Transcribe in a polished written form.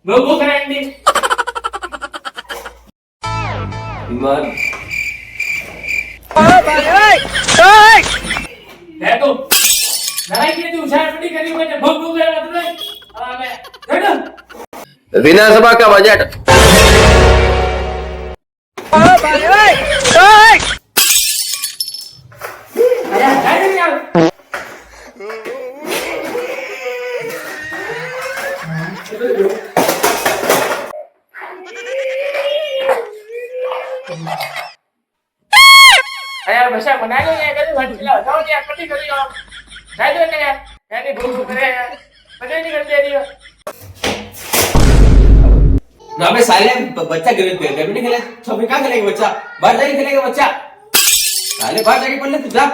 भोग करायला इमान है तो लड़ाई की तू हुशार पड़ी करी मुझे भोग करायला तुला हट विधानसभा का बजट अरे काय रे यार यार भाषा बना लो यार कभी भट चला जाओ यार पट्टी करी और जाए दो ना यार यानी भूख करे यार पता नहीं करते रही हो ना बे साले बच्चा गर्मी नहीं खेले छपे कहाँ खेलेगा बच्चा बाहर जाके खेलेगा बच्चा साले बाहर जाके पढ़ ले तू जा